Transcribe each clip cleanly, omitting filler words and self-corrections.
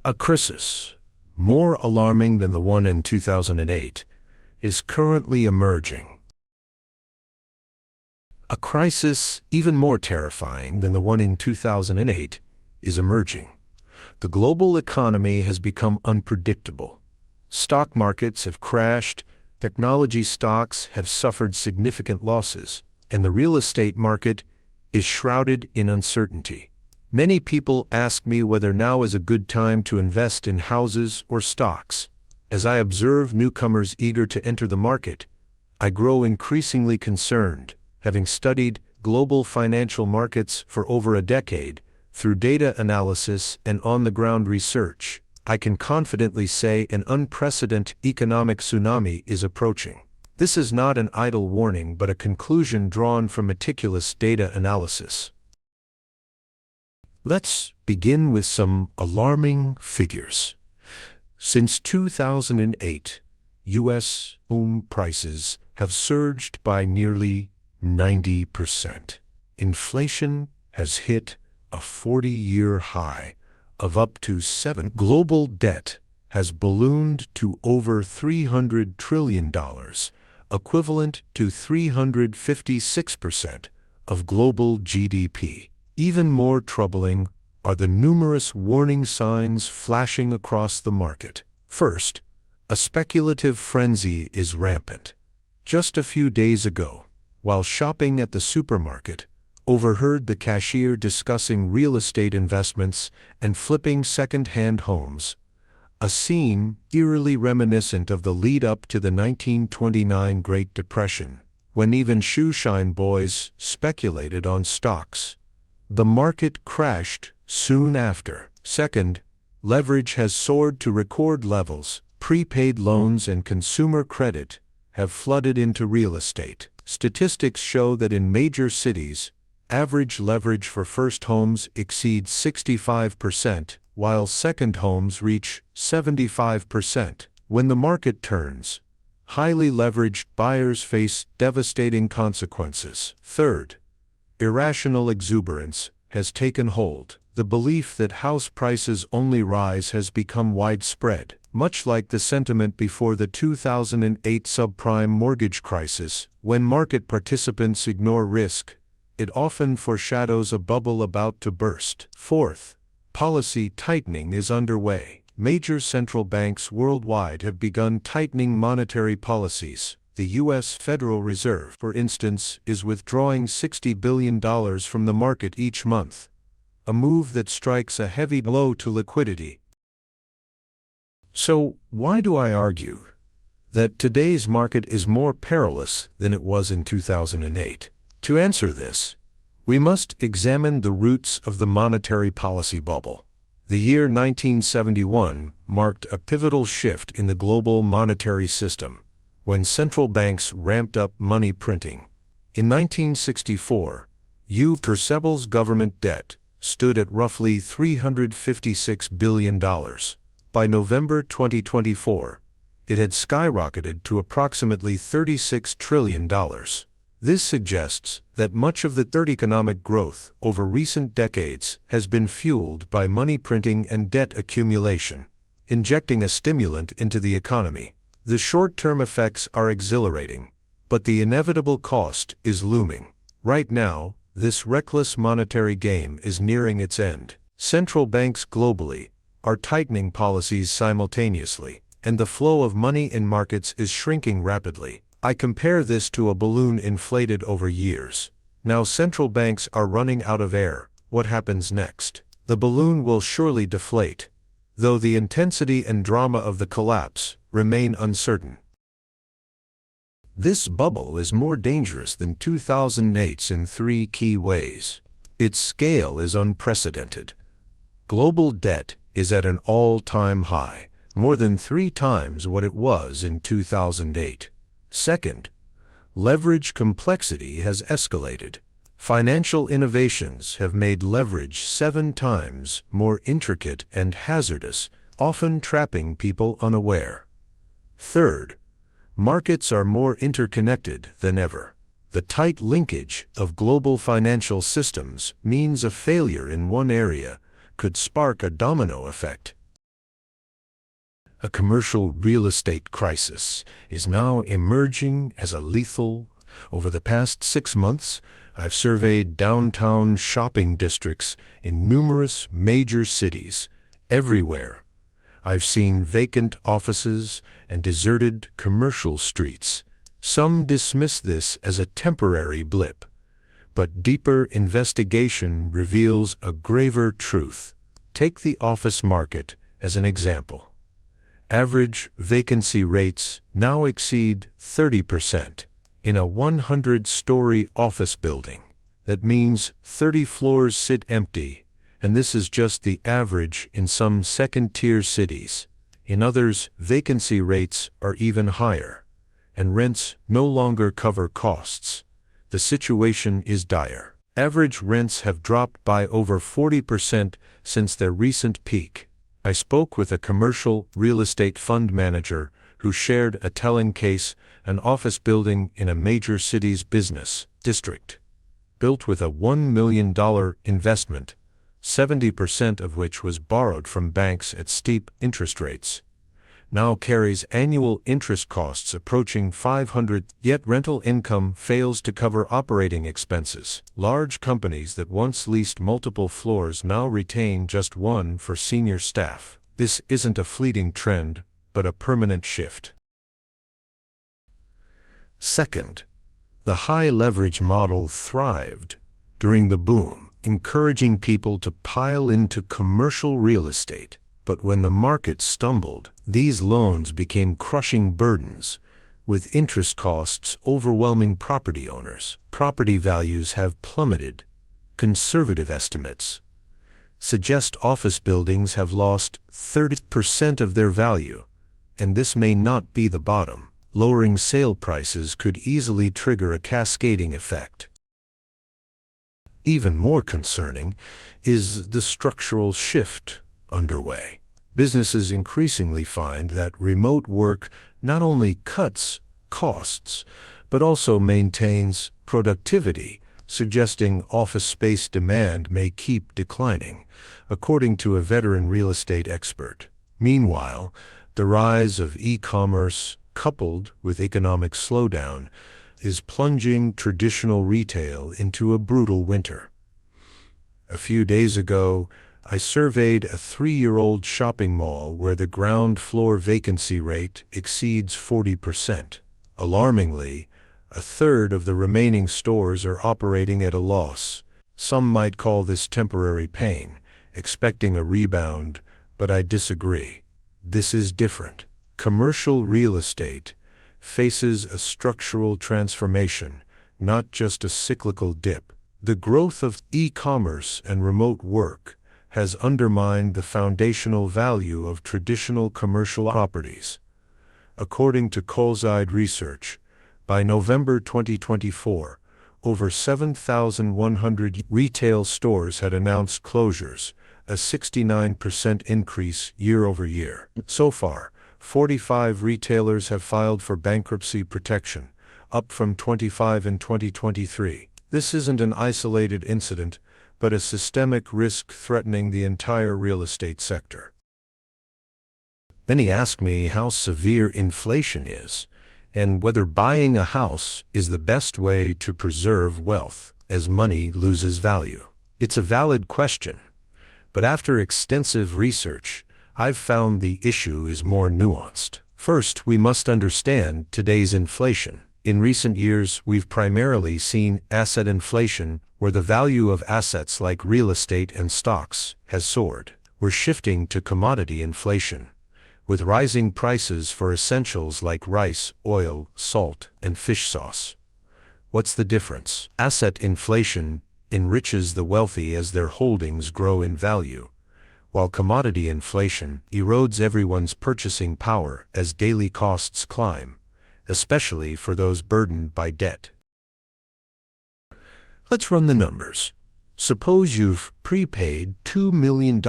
A crisis, more alarming than the one in 2008, is currently emerging. A crisis even more terrifying than the one in 2008 is emerging. The global economy has become unpredictable. Stock markets have crashed, technology stocks have suffered significant losses, and the real estate market is shrouded in uncertainty. Many people ask me whether now is a good time to invest in houses or stocks. As I observe newcomers eager to enter the market, I grow increasingly concerned. Having studied global financial markets for over a decade, through data analysis and on-the-ground research, I can confidently say an unprecedented economic tsunami is approaching. This is not an idle warning but a conclusion drawn from meticulous data analysis. Let's begin with some alarming figures. Since 2008, U.S. home prices have surged by nearly 90%. Inflation has hit a 40-year high of up to 7. Global debt has ballooned to over $300 trillion, equivalent to 356% of global GDP. Even more troubling are the numerous warning signs flashing across the market. First, a speculative frenzy is rampant. Just a few days ago, while shopping at the supermarket, overheard the cashier discussing real estate investments and flipping second-hand homes, a scene eerily reminiscent of the lead-up to the 1929 Great Depression, when even shoeshine boys speculated on stocks. The market crashed soon after. Second, leverage has soared to record levels. Prepaid loans and consumer credit have flooded into real estate. Statistics show that in major cities, average leverage for first homes exceeds 65%, while second homes reach 75%. When the market turns, highly leveraged buyers face devastating consequences. Third, irrational exuberance has taken hold. The belief that house prices only rise has become widespread. Much like the sentiment before the 2008 subprime mortgage crisis, when market participants ignore risk, it often foreshadows a bubble about to burst. Fourth, policy tightening is underway. Major central banks worldwide have begun tightening monetary policies. The U.S. Federal Reserve, for instance, is withdrawing $60 billion from the market each month, a move that strikes a heavy blow to liquidity. So, why do I argue that today's market is more perilous than it was in 2008? To answer this, we must examine the roots of the monetary policy bubble. The year 1971 marked a pivotal shift in the global monetary system, when central banks ramped up money printing. In 1964, U.S. government debt stood at roughly $356 billion. By November 2024, it had skyrocketed to approximately $36 trillion. This suggests that much of the third economic growth over recent decades has been fueled by money printing and debt accumulation, injecting a stimulant into the economy. The short-term effects are exhilarating, but the inevitable cost is looming. Right now, this reckless monetary game is nearing its end. Central banks globally are tightening policies simultaneously, and the flow of money in markets is shrinking rapidly. I compare this to a balloon inflated over years. Now central banks are running out of air. What happens next? The balloon will surely deflate, though the intensity and drama of the collapse remain uncertain. This bubble is more dangerous than 2008's in three key ways. Its scale is unprecedented. Global debt is at an all-time high, more than 3 times what it was in 2008. Second, leverage complexity has escalated. Financial innovations have made leverage 7 times more intricate and hazardous, often trapping people unaware. Third, markets are more interconnected than ever. The tight linkage of global financial systems means a failure in one area could spark a domino effect. A commercial real estate crisis is now emerging as a lethal. Over the past 6 months, I've surveyed downtown shopping districts in numerous major cities. Everywhere, I've seen vacant offices and deserted commercial streets. Some dismiss this as a temporary blip, but deeper investigation reveals a graver truth. Take the office market as an example. Average vacancy rates now exceed 30% in a 100-story office building. That means 30 floors sit empty, and this is just the average in some second-tier cities. In others, vacancy rates are even higher, and rents no longer cover costs. The situation is dire. Average rents have dropped by over 40% since their recent peak. I spoke with a commercial real estate fund manager who shared a telling case: an office building in a major city's business district, built with a $1 million investment, 70% of which was borrowed from banks at steep interest rates, now carries annual interest costs approaching $500, yet rental income fails to cover operating expenses. Large companies that once leased multiple floors now retain just one for senior staff. This isn't a fleeting trend, but a permanent shift. Second, the high-leverage model thrived during the boom, encouraging people to pile into commercial real estate. But when the market stumbled, these loans became crushing burdens, with interest costs overwhelming property owners. Property values have plummeted. Conservative estimates suggest office buildings have lost 30% of their value, and this may not be the bottom. Lowering sale prices could easily trigger a cascading effect. Even more concerning is the structural shift underway. Businesses increasingly find that remote work not only cuts costs, but also maintains productivity, suggesting office space demand may keep declining, according to a veteran real estate expert. Meanwhile, the rise of e-commerce, coupled with economic slowdown, is plunging traditional retail into a brutal winter. A few days ago, I surveyed a 3-year-old shopping mall where the ground floor vacancy rate exceeds 40%. Alarmingly, a third of the remaining stores are operating at a loss. Some might call this temporary pain, expecting a rebound, but I disagree. This is different. Commercial real estate faces a structural transformation, not just a cyclical dip. The growth of e-commerce and remote work has undermined the foundational value of traditional commercial properties. According to Coleside Research, by November 2024, over 7,100 retail stores had announced closures, a 69% increase year-over-year. So far, 45 retailers have filed for bankruptcy protection, up from 25 in 2023. This isn't an isolated incident, but a systemic risk threatening the entire real estate sector. Many ask me how severe inflation is, and whether buying a house is the best way to preserve wealth as money loses value. It's a valid question, but after extensive research, I've found the issue is more nuanced. First, we must understand today's inflation. In recent years, we've primarily seen asset inflation, where the value of assets like real estate and stocks has soared. We're shifting to commodity inflation, with rising prices for essentials like rice, oil, salt, and fish sauce. What's the difference? Asset inflation enriches the wealthy as their holdings grow in value, while commodity inflation erodes everyone's purchasing power as daily costs climb, especially for those burdened by debt. Let's run the numbers. Suppose you've prepaid $2 million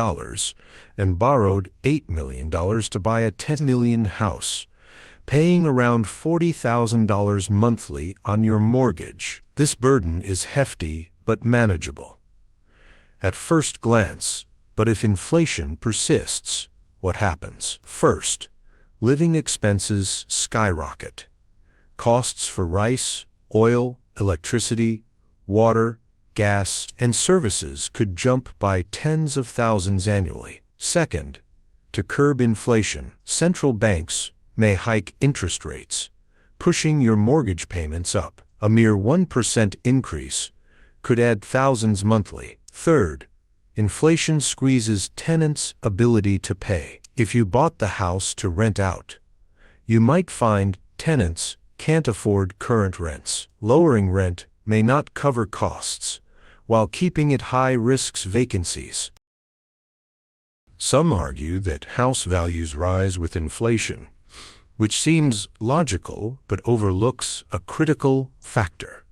and borrowed $8 million to buy a $10 million house, paying around $40,000 monthly on your mortgage. This burden is hefty but manageable at first glance, but if inflation persists, what happens? First, Living expenses skyrocket. Costs for rice, oil, electricity, water, gas, and services could jump by tens of thousands annually. Second, to curb inflation, central banks may hike interest rates, pushing your mortgage payments up. A mere 1% increase could add thousands monthly. Third, inflation squeezes tenants' ability to pay. If you bought the house to rent out, you might find tenants can't afford current rents. Lowering rent may not cover costs, while keeping it high risks vacancies. Some argue that house values rise with inflation, which seems logical but overlooks a critical factor.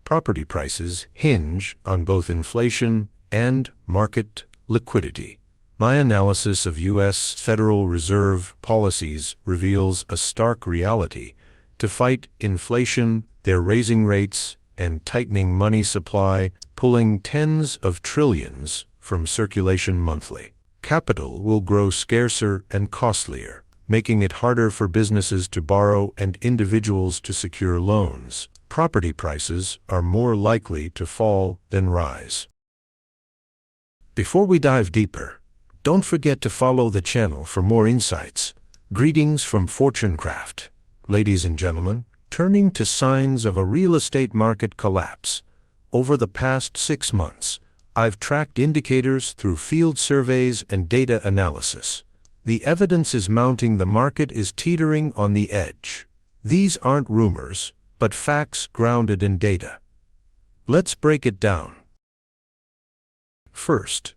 Property prices hinge on both inflation and market liquidity. My analysis of U.S. Federal Reserve policies reveals a stark reality. To fight inflation, they're raising rates and tightening money supply, pulling tens of trillions from circulation monthly. Capital will grow scarcer and costlier, making it harder for businesses to borrow and individuals to secure loans. Property prices are more likely to fall than rise. Before we dive deeper, don't forget to follow the channel for more insights. Greetings from FortuneCraft. Ladies and gentlemen, turning to signs of a real estate market collapse. Over the past 6 months, I've tracked indicators through field surveys and data analysis. The evidence is mounting. The market is teetering on the edge. These aren't rumors, but facts grounded in data. Let's break it down. First,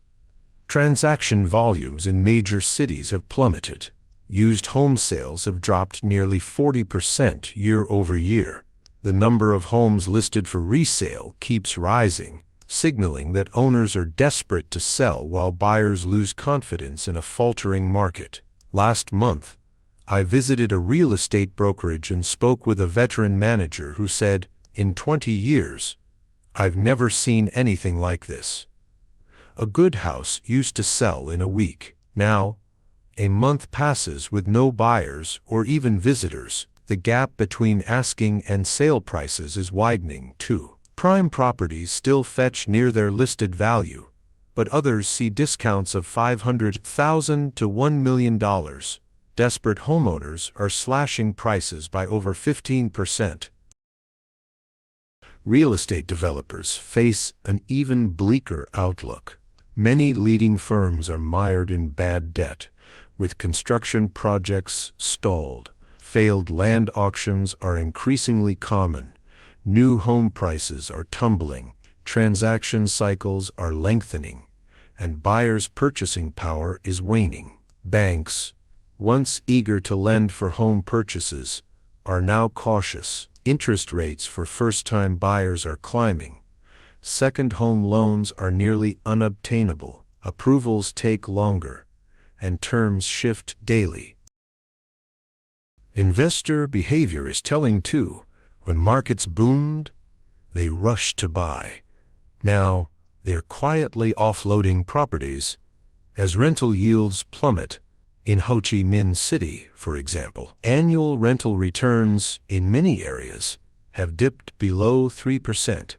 transaction volumes in major cities have plummeted. Used home sales have dropped nearly 40% year over year. The number of homes listed for resale keeps rising, signaling that owners are desperate to sell while buyers lose confidence in a faltering market. Last month, I visited a real estate brokerage and spoke with a veteran manager who said, "In 20 years, I've never seen anything like this. A good house used to sell in a week. Now, a month passes with no buyers or even visitors. The gap between asking and sale prices is widening too. Prime properties still fetch near their listed value, but others see discounts of $500,000 to $1 million. Desperate homeowners are slashing prices by over 15%. Real estate developers face an even bleaker outlook. Many leading firms are mired in bad debt, with construction projects stalled. Failed land auctions are increasingly common. New home prices are tumbling, transaction cycles are lengthening, and buyers' purchasing power is waning. Banks, once eager to lend for home purchases, are now cautious. Interest rates for first-time buyers are climbing. Second home loans are nearly unobtainable. Approvals take longer, and terms shift daily. Investor behavior is telling too. When markets boomed, they rushed to buy. Now, they're quietly offloading properties as rental yields plummet. In Ho Chi Minh City, for example, annual rental returns in many areas have dipped below 3%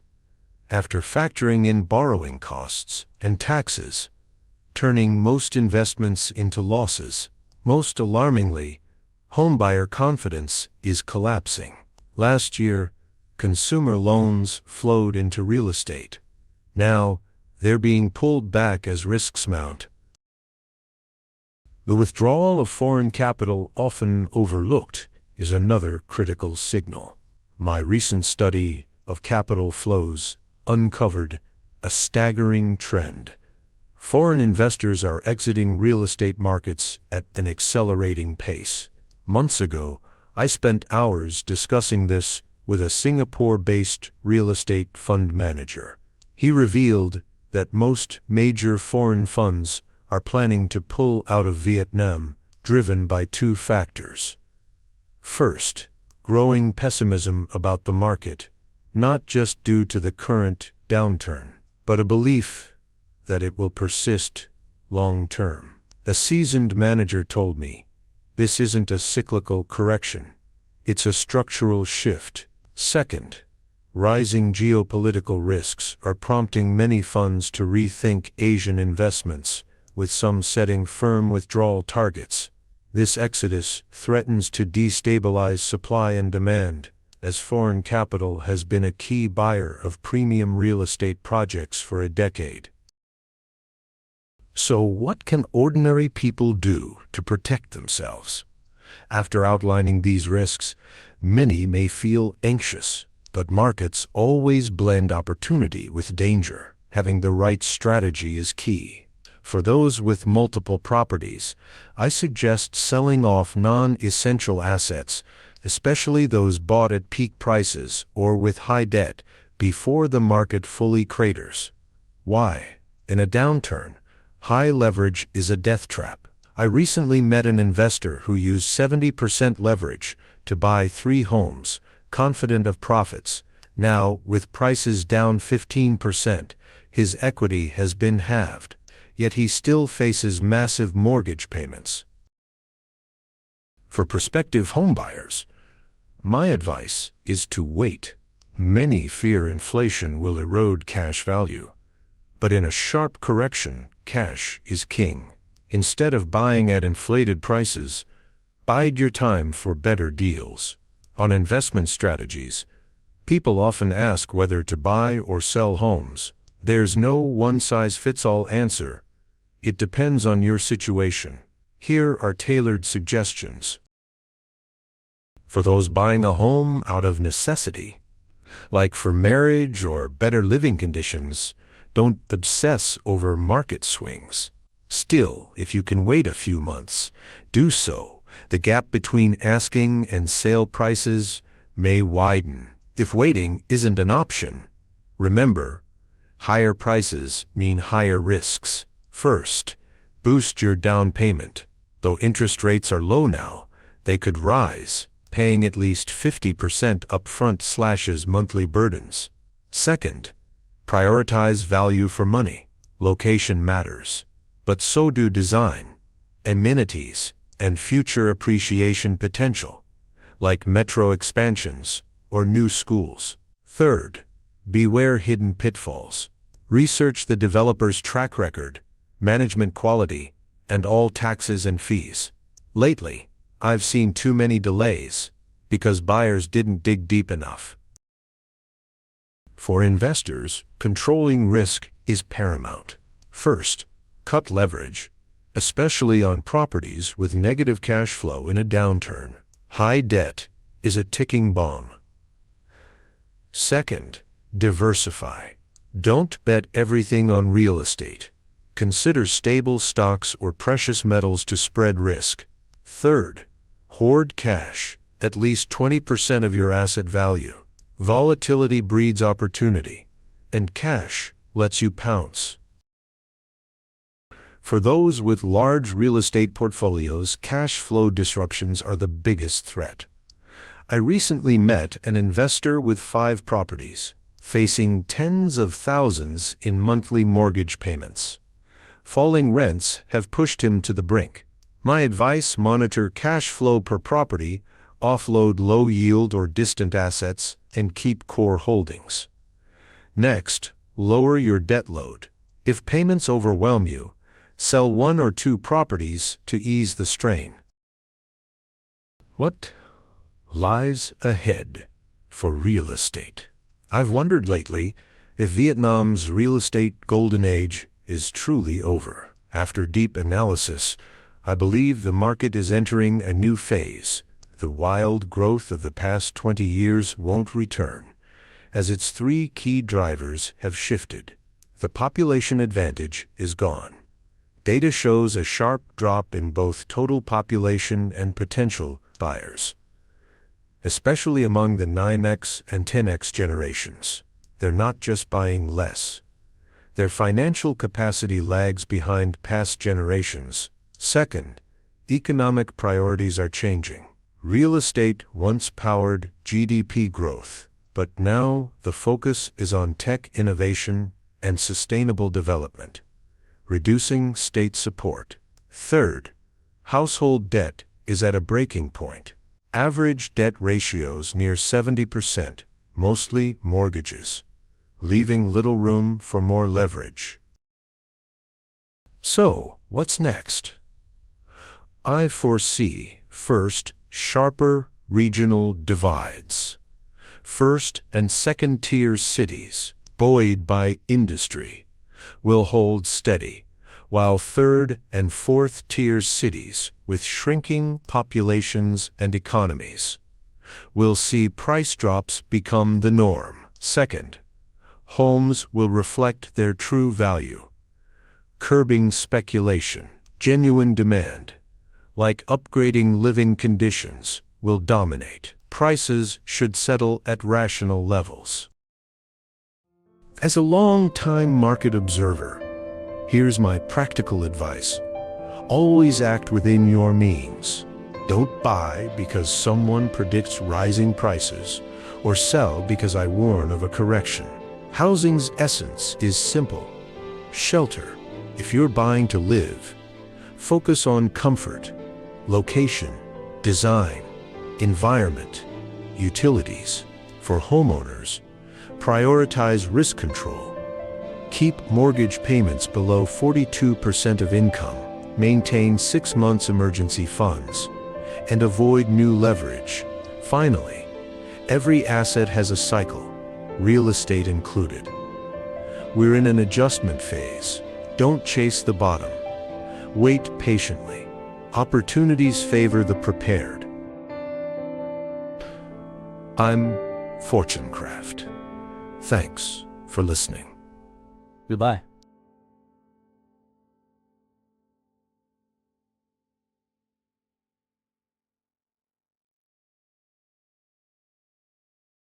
after factoring in borrowing costs and taxes, turning most investments into losses. Most alarmingly, homebuyer confidence is collapsing. Last year, consumer loans flowed into real estate. Now, they're being pulled back as risks mount. The withdrawal of foreign capital, often overlooked, is another critical signal. My recent study of capital flows uncovered a staggering trend. Foreign investors are exiting real estate markets at an accelerating pace. Months ago, I spent hours discussing this with a Singapore-based real estate fund manager. He revealed that most major foreign funds are planning to pull out of Vietnam, driven by 2 factors. First, growing pessimism about the market, not just due to the current downturn, but a belief that it will persist long-term. A seasoned manager told me, This isn't a cyclical correction. It's a structural shift. Second, rising geopolitical risks are prompting many funds to rethink Asian investments, with some setting firm withdrawal targets. This exodus threatens to destabilize supply and demand, as foreign capital has been a key buyer of premium real estate projects for a decade. So what can ordinary people do to protect themselves? After outlining these risks, many may feel anxious, but markets always blend opportunity with danger. Having the right strategy is key. For those with multiple properties, I suggest selling off non-essential assets, especially those bought at peak prices or with high debt, before the market fully craters. Why? In a downturn, high leverage is a death trap. I recently met an investor who used 70% leverage to buy 3 homes, confident of profits. Now, with prices down 15%, his equity has been halved, yet he still faces massive mortgage payments. For prospective homebuyers, my advice is to wait. Many fear inflation will erode cash value, but in a sharp correction, cash is king. Instead of buying at inflated prices, bide your time for better deals. On investment strategies, people often ask whether to buy or sell homes. There's no one-size-fits-all answer. It depends on your situation. Here are tailored suggestions. For those buying a home out of necessity, like for marriage or better living conditions, don't obsess over market swings. Still, if you can wait a few months, do so. The gap between asking and sale prices may widen. If waiting isn't an option, remember, higher prices mean higher risks. First, boost your down payment. Though interest rates are low now, they could rise. Paying at least 50% upfront slashes monthly burdens. Second, prioritize value for money. Location matters, but so do design, amenities, and future appreciation potential, like metro expansions or new schools. Third, beware hidden pitfalls. Research the developer's track record, management quality, and all taxes and fees. Lately, I've seen too many delays because buyers didn't dig deep enough. For investors, controlling risk is paramount. First, cut leverage, especially on properties with negative cash flow in a downturn. High debt is a ticking bomb. Second, diversify. Don't bet everything on real estate. Consider stable stocks or precious metals to spread risk. Third, hoard cash, at least 20% of your asset value. Volatility breeds opportunity, and cash lets you pounce. For those with large real estate portfolios, cash flow disruptions are the biggest threat. I recently met an investor with 5 properties, facing tens of thousands in monthly mortgage payments. Falling rents have pushed him to the brink. My advice: monitor cash flow per property, offload low-yield or distant assets, and keep core holdings. Next, lower your debt load. If payments overwhelm you, sell 1 or 2 properties to ease the strain. What lies ahead for real estate? I've wondered lately if Vietnam's real estate golden age is truly over. After deep analysis, I believe the market is entering a new phase. The wild growth of the past 20 years won't return, as its 3 key drivers have shifted. The population advantage is gone. Data shows a sharp drop in both total population and potential buyers, especially among the 9X and 10X generations. They're not just buying less. Their financial capacity lags behind past generations. Second, economic priorities are changing. Real estate once powered GDP growth, but now the focus is on tech innovation and sustainable development, reducing state support. Third, household debt is at a breaking point. Average debt ratios near 70%, mostly mortgages, leaving little room for more leverage. So, what's next? I foresee, first, sharper regional divides. First and second-tier cities, buoyed by industry, will hold steady, while third and fourth-tier cities, with shrinking populations and economies, will see price drops become the norm. Second, homes will reflect their true value, curbing speculation. Genuine demand, like upgrading living conditions, will dominate. Prices should settle at rational levels. As a long-time market observer, here's my practical advice. Always act within your means. Don't buy because someone predicts rising prices, or sell because I warn of a correction. Housing's essence is simple. Shelter. If you're buying to live, focus on comfort, location, design, environment, utilities. For homeowners, prioritize risk control. Keep mortgage payments below 42% of income, maintain 6 months emergency funds, and avoid new leverage. Finally, every asset has a cycle, real estate included. We're in an adjustment phase. Don't chase the bottom. Wait patiently. Opportunities favor the prepared. I'm FortuneCraft. Thanks for listening. Goodbye.